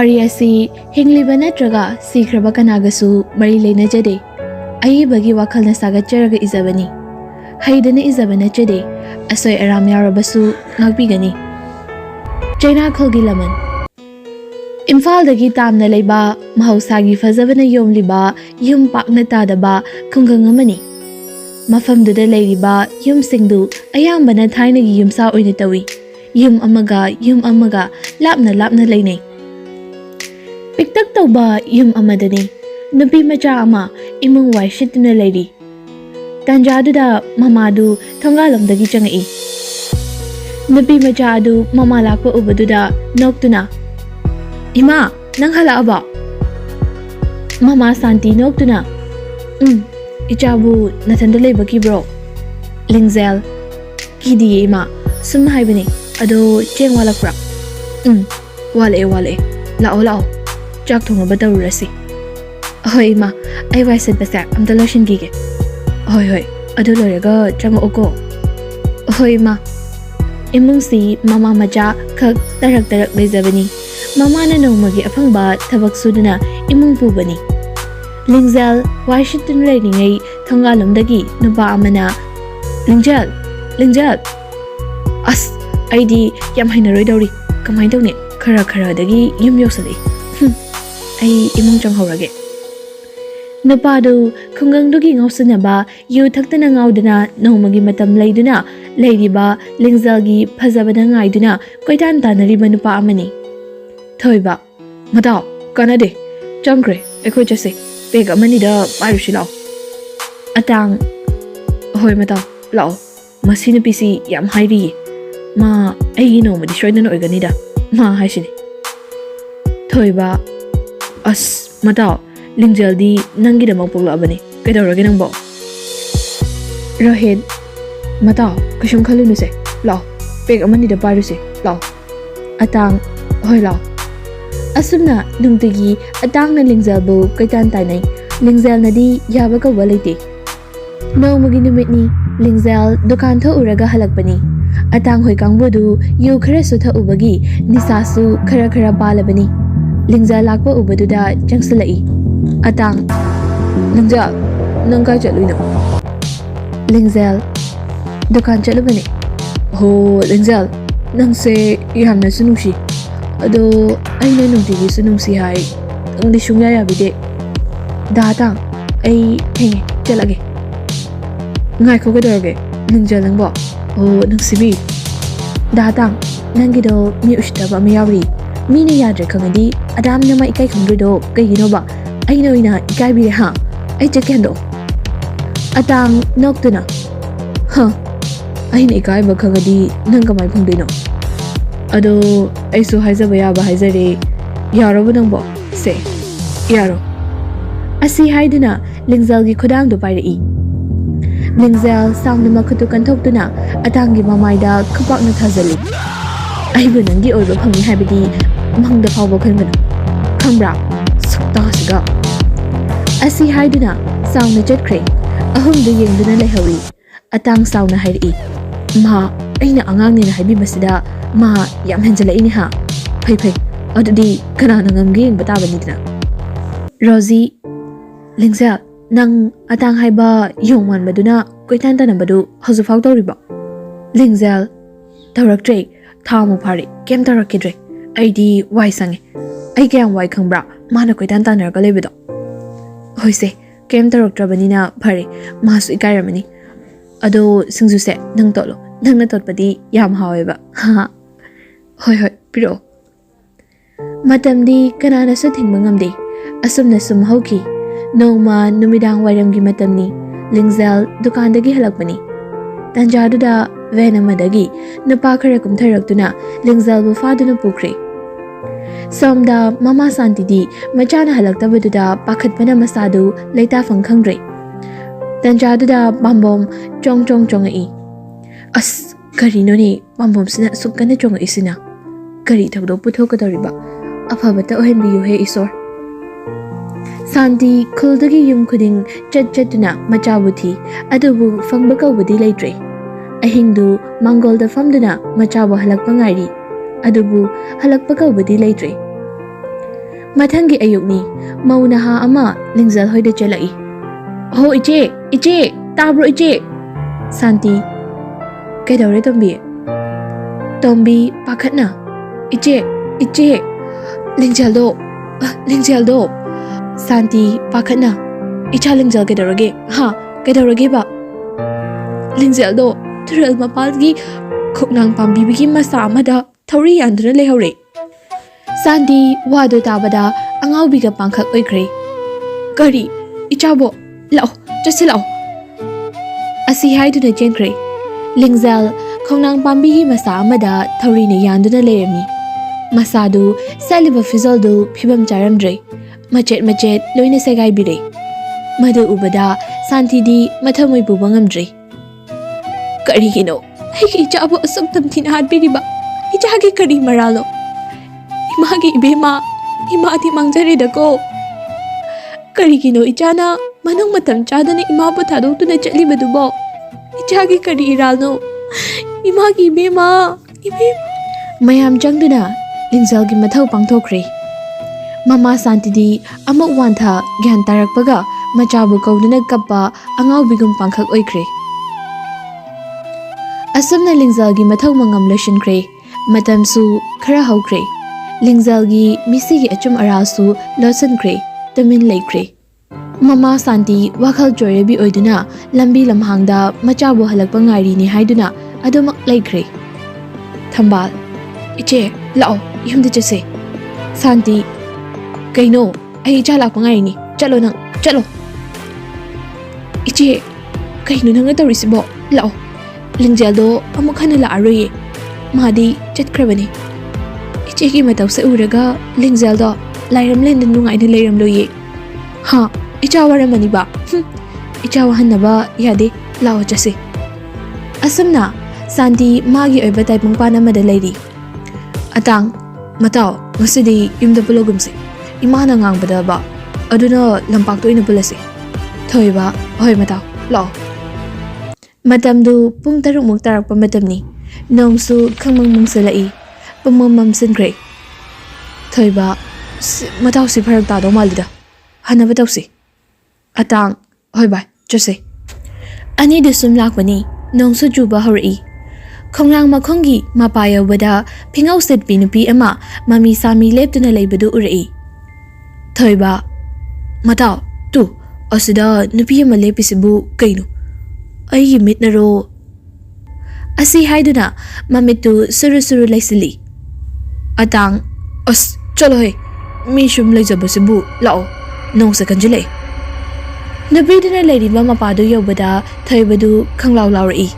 Wari asi hingliba natraga sikraba kanagasu mari leinajade. Ayibagi wakalna sagatjaraga izabani. Haidana izaba nachade asoy aram yarabasu ngagbigani. Cheinakhol laman. Imphaldagi tamna leiba mahausagi fazabana yomliba yum pakna tadaba khungang amani. Mafamduda leiriba yum singdu ayambana thainagi yumsa oina tawi. Yum amaga lapna leinai. Piktak tauba yum amadani. Nupi macha ama imung wai shituna leiri. Tanjaduda mamadu Tongalamdagi changai. Nupi macha adu mama lakpa ubaduda noktuna. Ima, nang hala aba? Mama Santi noktuna. Ichabu natandalay baki bro. Lingzel. Kidi ima. Sumhay bini. Ado cheng walak bra. Wale. Lao. Chak thonga bataw rasi. Hoy ma, ay waisan basa amda lotion gige. Hoy. Ado loraga chama oko. Hoy ma. Imung si mama macha kag tarak lezabani. Mama na nongmagi apangba tabak suduna imung pubani. Lingzel, Washington lady ngay Tongalamdagi nuba amana. Lingzel. As, ID yam hainaroy dawri. Kamay daw ni kara dagi yum yoksali. Ay imong changhawrage. Napado khungangdugi ngawsanaba yu thakta ngawdana nongmagi matam leiduna leiriba Lingzelgi phazabana ngaiduna koitan tanariba nupa amani. Thoiba mataw kanade changkre ekhoi chase pega manida pairushi law. Atang hoi mataw law masina pisi yam hairi ma ai no madi shoidana oiganida ma haishini. Thoiba as mataw Lingzel di nangi da mapugla bani kaidawrage nangbo. Rohit mataw kashum khalunu se law peg amani da pairusi law. Atang hoi law. Asumna nungtigi atang na Lingzel bu kaitan tainai. Lingzel na di yaba ka walaiti. Nongmagi numit ni Lingzel dukan tha uraga halakbani. Atang hoi kangbodu yu khara su tha ubagi nisasu khara balabani. Lingzel lakpa ubaduda changsalai. Atang Lingzel nang kai chatluina. Lingzel dukan chatlubani. Ho Lingzel nang se yamna sunungshi. Ado ay na nungtigi sunungsi hai ang di sungya yabide. Datang ay hingi chalage. Ngay ko kadorge Lingzel nang bo. Ho nang sibi. Datang nangido mi ushtaba mi yawri. Mini yadre kangadi adam nama ikai kangrido kayino ba ay no ina ikai bire ha ay chakendo. Atang noktuna. Ay na ikai ba kangadi nang kamay pangdino. Ado ay so haizaba yaba haizare yaro ba nang bo se yaro. Asi haiduna Lingzelgi khudang do pairi. Lingzel sound na makutukan toktuna atangi mamayda kapak na thazali. Ay ba nangi oiba phangi haibidi mangda fawba khanbana. Khangbra sakta siga. Asi haiduna sound na chatkre. Ahumdu yengduna lehawi. Atang sound na hairi. Ma aina angang ni na haibi basida ma yam hanjala ini ha. Phai. Adudi kana ngamgi yeng bataba nidina. Rosie Lingzel nang atang haiba yongman baduna koitan tanambadu hazu faw tawriba. Lingzel tawraktre thamu phari kem tarakidre. Aidi wai sange. Ai kyam wai khangbra mana koitan tanarga lebido. Hoise kem taraktrabanina phari masu ikairamani. Ado singju se nang tolo nangna totpadi yam haweba. Hoi piro. Matamdi kanana su thingba ngamde. Asumna sum hauki. Nongma numidang wairamgi matamni Lingzel dukandagi halakbani. Tanjaduda venamadagi nupa khara kumtharaktuna Lingzel bu faduna pukre. Somda mama Santi di machana halaktabaduda pakhatpana masadu leita fangkhangre. Tanjaduda bambom chong ai. As karino ni bambom sina sukkana chong isina. Kari thakdo puthokadariba. Afabata ohenbiyu he isor. Santi khuldugi yum khuding chatuna machabuthi adubu fangba kawbudi leitre. Ahingdu Mangolda famduna machabu halakpa ngairi. Adubu halakpa kawbudi leitre. Mathanggi ayukni mauna ha ama lingjal hoida chelai. Ho iche tabro iche. Santi kaidore Tombi pakhatna iche lingjal do Santi pakhatna icha lingjal kaidorage ha kaidorage ba lingjal do thural mapalgi khoknang pambibigi masa amada thori yanduna lehore. Santi wado tabada angaubiga pangkhak oikre. Kari ichabo lao chasilao asi haiduna chenkre. Lingjal khongnang pambigi masa amada thori ne yanduna lerami. Masadu saliba fizaldu phibam charamdre. Machet loina segai bire. Madu ubada Santi di mathamoi buba ngamdre. Kari gino hiki ichabo asum tamthina hatbiriba ichagi kari maralo. Imagi ibema imati mangjare dako. Kari gino ichana manang matam chadana imabu thadotuna chatlibadubo. Ichagi kari iralno. Imagi ibema mayam changduna lingjal gi mathau pangthokre. Mama Santi di amuk wantha gyan tarakpaga machabu kauduna kappa angau bigum pangkhak oikre. Asumna lingjal gi mathau mangam loshinkre. Matamsu khara haukre. Lingjal gi misi gi achum arasu losankre tamin laikre. Mama Santi wakhal jorebi oiduna lambi lamhangda machabu halakpa ngairi ni haiduna adumak laikre. Thambal iche lao yumda chase. Santi kaino ai icha lakpa ngairi ni chalo iche kaino nanga tawrisibo lao lingjal do amuk hana la aroye madi chatkrabani. Iche ki matau se uraga lingjal do lairam len den nungai ne lairam loye. Ha icha waramani ba icha wahanna ba yade lao chase. Asumna Santi magi oiba taipung pana mada lairi. Atang matao masidi yumda pulogumse imana ngangbada ba aduna lampak to ina pulase. Thoiba hoi matao lao. Matamdu pung taruk muk tarakpa matamni nongsu khangmang mungsalai pamamam sinkre. Thoiba matao si pharak ta do malida hanaba tausi. Atang hoi bai chase. Ani dusum lakpani nongsu juba hori. Khongrang makhongi mapaya wada phingau set pinupi ama mami sami leptuna leibadu urai. Thoiba matao tu asida nupi ama lepisibu kainu ai mitnaro asi haiduna mamitu suru laisili. Atang as chalo he mi shum leijabasibu lao nong sa kanjile. Nabiduna leiriba mapadu yobada thoibadu khanglaw lawri.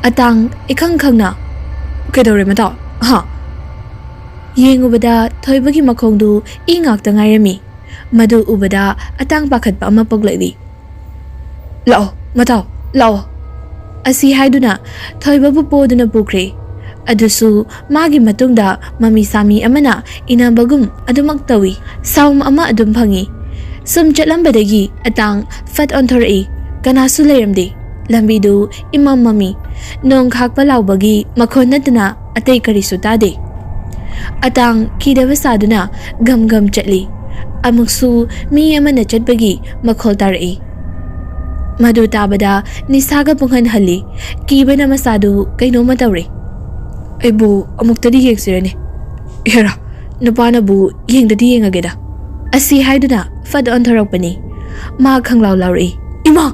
Atang ikhang khangna kedore matao ha yengubada thoibagi makhongdu ingak ta ngairami. Madu ubada atang pakhatpa ama poglai. Lao matao lao asi haiduna thoibabu poduna pukre. Adusu magi matungda mami sami amana inabagum adumak tawi saum ama adum phangi. Sum chatlambadagi atang fat onthori kanasu leiramdi lambidu imam mami nong khakpa laubagi makhon natna atei karisu tade. Atang kidaba saduna gam chatli amuksu mi amana chatbagi makhol tarai. Madu tabada nisaga punghan hali kibana masadu kaino matawre. Aibu amuktadi yengsirane era nupana bu yengdadi yengageda. Asi haiduna fad ontharakpani ma khanglaw lawri. Ima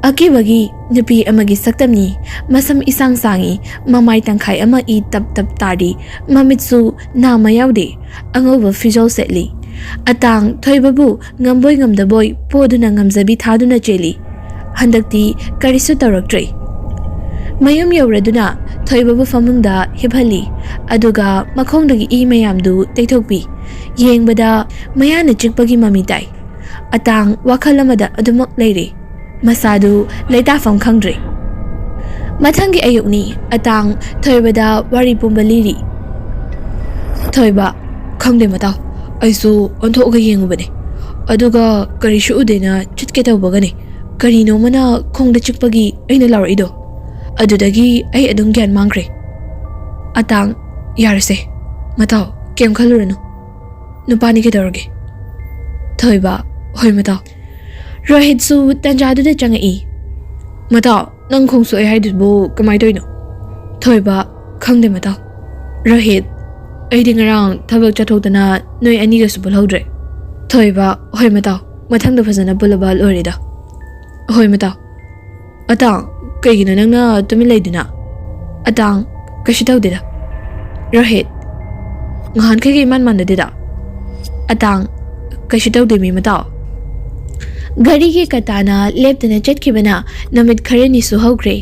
akibagi nupi amagi saktamni masam isang sangi mamai tangkhai ama I tap tadi mamitsu nama yaude angoba fijol setli. Atang thoibabu ngamboi ngamdaboy poduna ngamzabi thaduna cheli. Handakti karisu taraktre. Mayum yauraduna thoibabu famungda hibhali aduga makhongdagi I mayamdu teithokpi. Yengbada mayana chikpagi mamitai. Atang wakalamada adumak leire. Masadu leita fam khangdre. Mathangi ayukni atang thoibada wari pumbaliri. Thoiba khangde matao aisu onthoga yengubane. Aduga karishu udena chitke tawbagane. Karino mana khongda chikpagi aina lawrido. Adudagi ai adum gyan mangkre. Atang yarase matao kem khaluranu. ꯅꯨꯄꯥꯅꯤ ꯀꯩꯗꯧꯔꯒꯦ ꯊꯣꯏꯕ ꯍꯣꯏ ꯃꯇꯥꯎ ꯔꯣꯍꯤꯠꯁꯨ ꯇꯟꯖꯥꯗꯨꯗ ꯆꯪꯉꯛꯏ ꯃꯇꯥꯎ ꯅꯪ ꯈꯣꯡ ꯁꯣꯛꯑꯦ ꯍꯥꯏꯗꯨꯕꯨ ꯀꯃꯥꯏ ꯇꯧꯔꯤꯅꯣ ꯊꯣꯏꯕ ꯈꯪꯗꯦ ꯃꯇꯥꯎ ꯔꯣꯍꯤꯠ ꯑꯩꯗꯤ ꯉꯔꯥꯡ ꯊꯕꯛ ꯆꯠꯊꯣꯛꯇꯅ ꯅꯣꯏ ꯑꯅꯤꯒꯁꯨ ꯄꯨꯜꯍꯧꯗ꯭ꯔꯦ ꯊꯣꯏꯕ ꯍꯣꯏ ꯃꯇꯥꯎ ꯃꯊꯪꯗ ꯐꯖꯅ ꯄꯨꯜꯂꯕ ꯂꯣꯏꯔꯦꯗ ꯍꯣꯏ ꯃꯇꯥꯎ ꯑꯇꯥꯡ ꯀꯩꯒꯤꯅꯣ ꯅꯪꯅ ꯇꯨꯃꯤꯟ ꯂꯩꯗꯨꯅ ꯑꯇꯥꯡ ꯀꯩꯁꯨ ꯇꯧꯗꯦꯗ ꯔꯣꯍꯤꯠ ꯉꯍꯥꯟꯈꯩꯒ ꯏꯃꯥꯟ ꯃꯥꯟꯅꯗꯦꯗ ꯑꯇꯥꯡ ꯀꯩꯁꯨ ꯇꯧꯗꯦ ꯃꯤ ꯃꯇꯥꯎ ꯒꯥꯔꯤꯒꯤ ꯀꯇꯥꯅ ꯂꯦꯞꯇꯅ ꯆꯠꯈꯤꯕꯅ ꯅꯨꯃꯤꯠ ꯈꯔꯅꯤꯁꯨ ꯍꯧꯈ꯭ꯔꯦ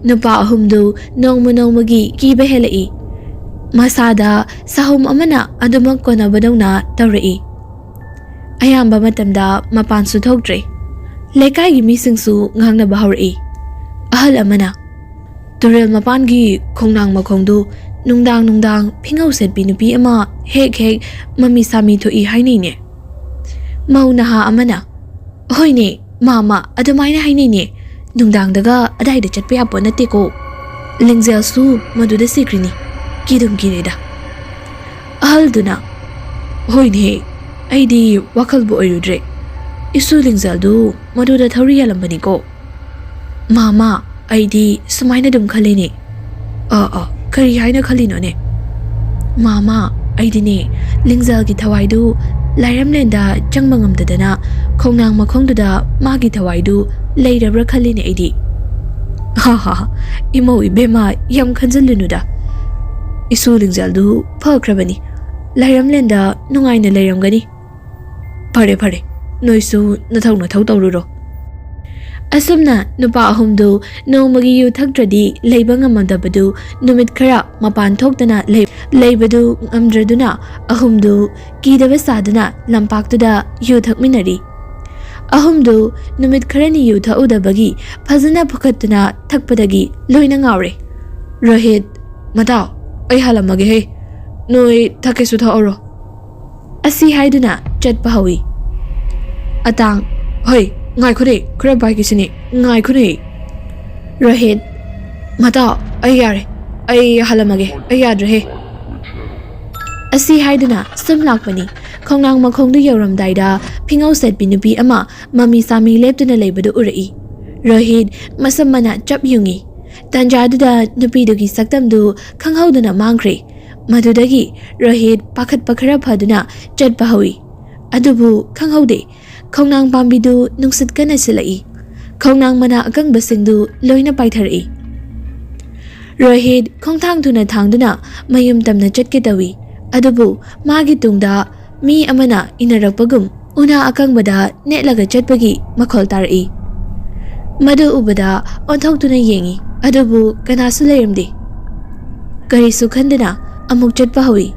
ꯅꯨꯄꯥ ꯑꯍꯨꯝꯗꯨ ꯅꯣꯡꯃꯒꯤ ꯀꯤꯕ ꯍꯦꯜꯂꯛꯏ ꯃꯁꯥꯗ ꯁꯍꯨꯝ ꯑꯃꯅ ꯑꯗꯨꯃꯛ ꯀꯣꯟꯅꯕꯗꯧꯅ ꯇꯧꯔꯛꯏ ꯑꯌꯥꯝꯕ ꯃꯇꯝꯗ ꯃꯄꯥꯟꯁꯨ ꯊꯣꯛꯇ꯭ꯔꯦ ꯂꯩꯀꯥꯏꯒꯤ ꯃꯤꯁꯤꯡꯁꯨ ꯉꯥꯡꯅꯕ ꯍꯧꯔꯛꯏ ꯑꯍꯜ ꯑꯃꯅ ꯇꯨꯔꯦꯜ ꯃꯄꯥꯟꯒꯤ ꯈꯣꯡꯅꯥꯡ ꯃꯈꯣꯡꯗꯨ ꯅꯨꯡꯗꯥꯡ ꯐꯤꯉꯧ ꯁꯦꯠꯄꯤ ꯅꯨꯄꯤ ꯑꯃ ꯍꯦꯛ ꯃꯃꯤ ꯁꯥꯃꯤ ꯊꯣꯛꯏ ꯍꯥꯏꯅꯩꯅꯦ ꯃꯧ ꯅꯍꯥ ꯑꯃꯅ ꯍꯣꯏꯅꯦ ꯃꯥꯃ ꯑꯗꯨꯃꯥꯏꯅ ꯍꯥꯏꯅꯩꯅꯦ ꯅꯨꯡꯗꯥꯡꯗꯒ ꯑꯗꯥꯏꯗ ꯆꯠꯄ ꯌꯥꯄꯣꯠ ꯅꯠꯇꯦꯀꯣ ꯂꯤꯡꯖꯦꯜꯁꯨ ꯃꯗꯨꯗ ꯁꯤꯈ꯭ꯔꯤꯅꯤ ꯀꯤꯔꯦꯗ ꯑꯍꯜꯗꯨꯅ ꯍꯣꯏꯅꯦ ꯑꯩꯗꯤ ꯋꯥꯈꯜꯕꯨ ꯑꯣꯏꯔꯨꯗ꯭ꯔꯦ ꯏꯁꯨ ꯂꯤꯡꯖꯦꯜꯗꯨ ꯃꯗꯨꯗ ꯊꯧꯔꯤ ꯌꯥꯜꯂꯝꯕꯅꯤꯀꯣ ꯃꯥꯃ ꯑꯩꯗꯤ ꯁꯨꯃꯥꯏꯅ ꯑꯗꯨꯝ ꯈꯜꯂꯤꯅꯦ ꯀꯔꯤ ꯍꯥꯏꯅ ꯈꯜꯂꯤꯅꯣꯅꯦ ꯃꯥꯃ ꯑꯩꯗꯤꯅꯦ ꯂꯤꯡꯖꯦꯜꯒꯤ ꯊꯋꯥꯏꯗꯨ ꯂꯥꯏꯔꯝꯂꯦꯟꯗ ꯆꯪꯕ ꯉꯝꯗꯗꯅ ꯈꯣꯡꯅꯥꯡ ꯃꯈꯣꯡꯗꯨꯗ ꯃꯥꯒꯤ ꯊꯋꯥꯏꯗꯨ ꯂꯩꯔꯕ꯭ꯔꯥ ꯈꯜꯂꯤꯅꯦ ꯑꯩꯗꯤ ꯏꯃꯧ ꯏꯕꯦꯝꯃ ꯌꯥꯝ ꯈꯟꯖꯤꯜꯂꯨꯅꯨꯗ ꯏꯁꯨ ꯂꯤꯡꯖꯦꯜꯗꯨ ꯐꯈ꯭ꯔꯕꯅꯤ ꯂꯥꯏꯔꯝꯂꯦꯟꯗ ꯅꯨꯡꯉꯥꯏꯅ ꯂꯩꯔꯝꯒꯅꯤ ꯐꯔꯦ ꯅꯣꯏꯁꯨ ꯅꯊꯧ ꯇꯧꯔꯨꯔꯣ ꯑꯁꯨꯝꯅ ꯅꯨꯄꯥ ꯑꯍꯨꯝꯗꯨ ꯅꯣꯡꯃꯒꯤ ꯌꯨ ꯊꯛꯇ꯭ꯔꯗꯤ ꯂꯩꯕ ꯉꯝꯃꯗꯕꯗꯨ ꯅꯨꯃꯤꯠ ꯈꯔ ꯃꯄꯥꯟ ꯊꯣꯛꯇꯅ ꯂꯩꯕꯗꯨ ꯉꯝꯗ꯭ꯔꯗꯨꯅ ꯑꯍꯨꯝꯗꯨ ꯀꯤꯗꯕ ꯁꯥꯗꯨꯅ ꯂꯝꯄꯥꯛꯇꯨꯗ ꯌꯨ ꯊꯛꯃꯤꯟꯅꯔꯤ ꯑꯍꯨꯝꯗꯨ ꯅꯨꯃꯤꯠ ꯈꯔꯅꯤ ꯌꯨ ꯊꯛꯎꯗꯕꯒꯤ ꯐꯖꯅ ꯐꯨꯈꯠꯇꯨꯅ ꯊꯛꯄꯗꯒꯤ ꯂꯣꯏꯅ ꯉꯥꯎꯔꯦ ꯔꯣꯍꯤꯠ ꯃꯇꯥꯎ ꯑꯩ ꯍꯜꯂꯝꯃꯒꯦꯍꯦ ꯅꯣꯏ ꯊꯛꯀꯦꯁꯨ ꯊꯛꯑꯣꯔꯣ ꯑꯁꯤ ꯍꯥꯏꯗꯨꯅ ꯆꯠꯄ ꯍꯧꯏ ꯑꯇꯥꯡ ꯍꯣꯏ ꯉꯥꯏꯈꯣꯅꯦ ꯈꯔ ꯄꯥꯏꯈꯤꯁꯤꯅꯦ ꯉꯥꯏꯈꯣꯅꯦ ꯔꯣꯍꯤꯠ ꯃꯇꯥꯎ ꯑꯩ ꯌꯥꯔꯦ ꯑꯩ ꯍꯜꯂꯝꯃꯒꯦ ꯑꯩ ꯌꯥꯗ꯭ꯔꯦꯍꯦ ꯑꯁꯤ ꯍꯥꯏꯗꯨꯅ ꯁꯨꯝ ꯂꯥꯛꯄꯅꯤ ꯈꯣꯡꯅꯥꯡ ꯃꯈꯣꯡꯗꯨ ꯌꯧꯔꯝꯗꯥꯏꯗ ꯐꯤꯉꯧ ꯁꯦꯠꯄꯤ ꯅꯨꯄꯤ ꯑꯃ ꯃꯃꯤ ꯁꯥꯃꯤ ꯂꯦꯞꯇꯨꯅ ꯂꯩꯕꯗꯨ ꯎꯔꯛꯏ ꯔꯣꯍꯤꯠ ꯃꯁꯝ ꯃꯅꯥ ꯆꯞ ꯌꯨꯡꯉꯤ ꯇꯟꯖꯥꯗꯨꯗ ꯅꯨꯄꯤꯗꯨꯒꯤ ꯁꯛꯇꯝꯗꯨ ꯈꯪꯍꯧꯗꯅ ꯃꯥꯡꯈ꯭ꯔꯦ ꯃꯗꯨꯗꯒꯤ ꯔꯣꯍꯤꯠ ꯄꯥꯈꯠꯄ ꯈꯔ ꯐꯗꯨꯅ ꯆꯠꯄ ꯍꯧꯏ ꯑꯗꯨꯕꯨ ꯈꯪꯍꯧꯗꯦ ꯈꯣꯡꯅꯥꯡ ꯄꯥꯝꯕꯤꯗꯨ ꯅꯨꯡꯁꯤꯠ ꯀꯟꯅ ꯁꯤꯜꯂꯛꯏ ꯈꯣꯡꯅꯥꯡ ꯃꯅꯥ ꯑꯀꯪꯕꯁꯤꯡꯗꯨ ꯂꯣꯏꯅ ꯄꯥꯏꯊꯔꯛꯏ ꯔꯣꯍꯤꯠ ꯈꯣꯡꯊꯥꯡ ꯊꯨꯅ ꯊꯥꯡꯗꯨꯅ ꯃꯌꯨꯝ ꯇꯝꯅ ꯆꯠꯀꯦ ꯇꯧꯏ ꯑꯗꯨꯕꯨ ꯃꯥꯒꯤ ꯇꯨꯡꯗ ꯃꯤ ꯑꯃꯅ ꯏꯟꯅꯔꯛꯄꯒꯨꯝ ꯎꯅꯥ ꯑꯀꯪꯕꯗ ꯅꯦꯠꯂꯒ ꯆꯠꯄꯒꯤ ꯃꯈꯣꯜ ꯇꯥꯔꯛꯏ ꯃꯗꯨ ꯎꯕꯗ ꯑꯣꯟꯊꯣꯛꯇꯨꯅ ꯌꯦꯡꯏ ꯑꯗꯨꯕꯨ ꯀꯅꯥꯁꯨ ꯂꯩꯔꯝꯗꯦ ꯀꯔꯤꯁꯨ ꯈꯟꯗꯅ ꯑꯃꯨꯛ ꯆꯠꯄ ꯍꯧꯏ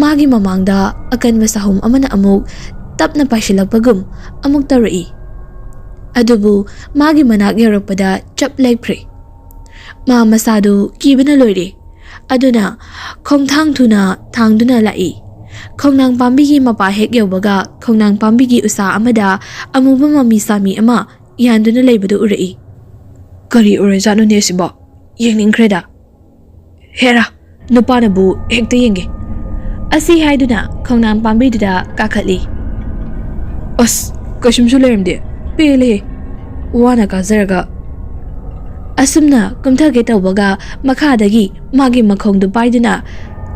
ꯃꯥꯒꯤ ꯃꯃꯥꯡꯗ ꯑꯀꯟꯕ ꯁꯥꯍꯨꯝ ꯑꯃꯅ ꯑꯃꯨꯛ ꯇꯞꯅ ꯄꯥꯏꯁꯤꯜꯂꯛꯄꯒꯨꯝ ꯑꯃꯨꯛ ꯇꯧꯔꯛꯏ ꯑꯗꯨꯕꯨ ꯃꯥꯒꯤ ꯃꯅꯥꯛ ꯌꯧꯔꯛꯄꯗ ꯆꯞ ꯂꯦꯞꯈ꯭ꯔꯦ ꯃꯥ ꯃꯁꯥꯗꯨ ꯀꯤꯕꯅ ꯂꯣꯏꯔꯦ ꯑꯗꯨꯅ ꯈꯣꯡꯊꯥꯡ ꯊꯨꯅ ꯊꯥꯡꯗꯨꯅ ꯂꯥꯛꯏ ꯈꯣꯡꯅꯥꯡ ꯄꯥꯝꯕꯤꯒꯤ ꯃꯄꯥ ꯍꯦꯛ ꯌꯧꯕꯒ ꯈꯣꯡꯅꯥꯡ ꯄꯥꯝꯕꯤꯒꯤ ꯎꯁꯥ ꯑꯃꯗ ꯑꯃꯨꯕ ꯃꯃꯤ ꯁꯥꯃꯤ ꯑꯃ ꯌꯥꯟꯗꯨꯅ ꯂꯩꯕꯗꯨ ꯎꯔꯛꯏ ꯀꯔꯤ ꯑꯣꯏꯔꯖꯥꯠꯅꯣꯅꯦ ꯁꯤꯕꯣ ꯌꯦꯡꯅꯤꯡꯈ꯭ꯔꯦꯗ ꯍꯦꯔꯥ ꯅꯨꯄꯥꯅꯕꯨ ꯍꯦꯛꯇ ꯌꯦꯡꯒꯦ ꯑꯁꯤ ꯍꯥꯏꯗꯨꯅ ꯈꯣꯡꯅꯥꯡ ꯄꯥꯝꯕꯤꯗꯨꯗ ꯀꯥꯈꯠꯂꯤ ꯑꯁ ꯀꯩꯁꯨꯝꯁꯨ ꯂꯩꯔꯝꯗꯦ ꯄꯦꯜꯂꯦ ꯋꯥꯅ ꯀꯥꯖꯔꯒ ꯑꯁꯨꯝꯅ ꯀꯨꯝꯊꯒꯦ ꯇꯧꯕꯒ ꯃꯈꯥꯗꯒꯤ ꯃꯥꯒꯤ ꯃꯈꯣꯡꯗꯨ ꯄꯥꯏꯗꯨꯅ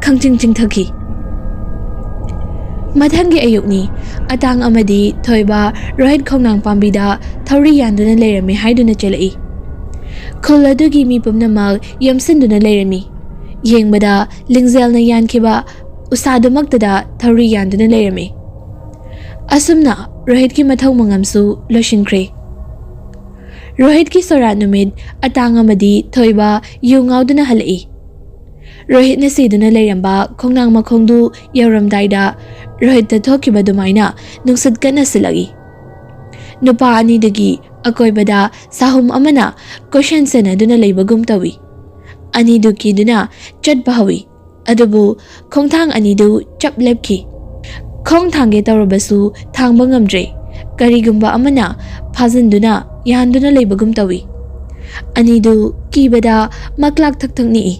ꯈꯪꯆꯤꯡ ꯆꯤꯡꯊꯈꯤ ꯃꯊꯪꯒꯤ ꯑꯌꯨꯛꯅꯤ ꯑꯇꯥꯡ ꯑꯃꯗꯤ ꯊꯣꯏꯕ ꯔꯣꯍꯤꯠ ꯈꯣꯡꯅꯥꯡ ꯄꯥꯝꯕꯤꯗ ꯊꯧꯔꯤ ꯌꯥꯟꯗꯨꯅ ꯂꯩꯔꯝꯃꯤ ꯍꯥꯏꯗꯨꯅ ꯆꯦꯜꯂꯛꯏ ꯈꯨꯜ ꯑꯗꯨꯒꯤ ꯃꯤ ꯄꯨꯝꯅꯃꯛ ꯌꯣꯝꯁꯤꯟꯗꯨꯅ ꯂꯩꯔꯝꯃꯤ ꯌꯦꯡꯕꯗ ꯂꯤꯡꯖꯦꯜꯅ ꯌꯥꯟꯈꯤꯕ ꯎꯁꯥꯗꯨꯃꯛꯇꯗ ꯊꯧꯔꯤ ꯌꯥꯟꯗꯨꯅ ꯂꯩꯔꯝꯃꯤ ꯑꯁꯨꯝꯅ ꯔꯣꯍꯤꯠꯀꯤ ꯃꯊꯧ ꯃꯉꯝꯁꯨ ꯂꯣꯏꯁꯤꯟꯈ꯭ꯔꯦ ꯔꯣꯍꯤꯠꯀꯤ ꯁꯣꯔꯥꯠ ꯅꯨꯃꯤꯠ ꯑꯇꯥꯡ ꯑꯃꯗꯤ ꯊꯣꯏꯕ ꯌꯨ ꯉꯥꯎꯗꯨꯅ ꯍꯜꯂꯛꯏ ꯔꯣꯍꯤꯠꯅ ꯁꯤꯗꯨꯅ ꯂꯩꯔꯝꯕ ꯈꯣꯡꯅꯥꯡ ꯃꯈꯣꯡꯗꯨ ꯌꯧꯔꯝꯗꯥꯏꯗ ꯔꯣꯍꯤꯠꯇ ꯊꯣꯛꯈꯤꯕ ꯑꯗꯨꯃꯥꯏꯅ ꯅꯨꯡꯁꯤꯠ ꯀꯟꯅ ꯁꯤꯜꯂꯛꯏ ꯅꯨꯄꯥ ꯑꯅꯤꯗꯨꯒꯤ ꯑꯀꯣꯏꯕꯗ ꯁꯥꯍꯨꯝ ꯑꯃꯅ ꯀꯣꯏꯁꯟ ꯁꯦꯟꯅꯗꯨꯅ ꯂꯩꯕꯒꯨꯝ ꯇꯧꯏ ꯑꯅꯤꯗꯨ ꯀꯤꯗꯨꯅ ꯆꯠꯄ ꯍꯧꯏ ꯑꯗꯨꯕꯨ ꯈꯣꯡꯊꯥꯡ ꯑꯅꯤꯗꯨ ꯆꯞ ꯂꯦꯞꯈꯤ ꯈꯣꯡ ꯊꯥꯡꯒꯦ ꯇꯧꯔꯕꯁꯨ ꯊꯥꯡꯕ ꯉꯝꯗ꯭ꯔꯦ ꯀꯔꯤꯒꯨꯝꯕ ꯑꯃꯅ ꯐꯥꯖꯤꯟꯗꯨꯅ ꯌꯥꯟꯗꯨꯅ ꯂꯩꯕꯒꯨꯝ ꯇꯧꯏ ꯑꯅꯤꯗꯨ ꯀꯤꯕꯗ ꯃꯛꯂꯥꯛ ꯊꯛ ꯅꯤꯛꯏ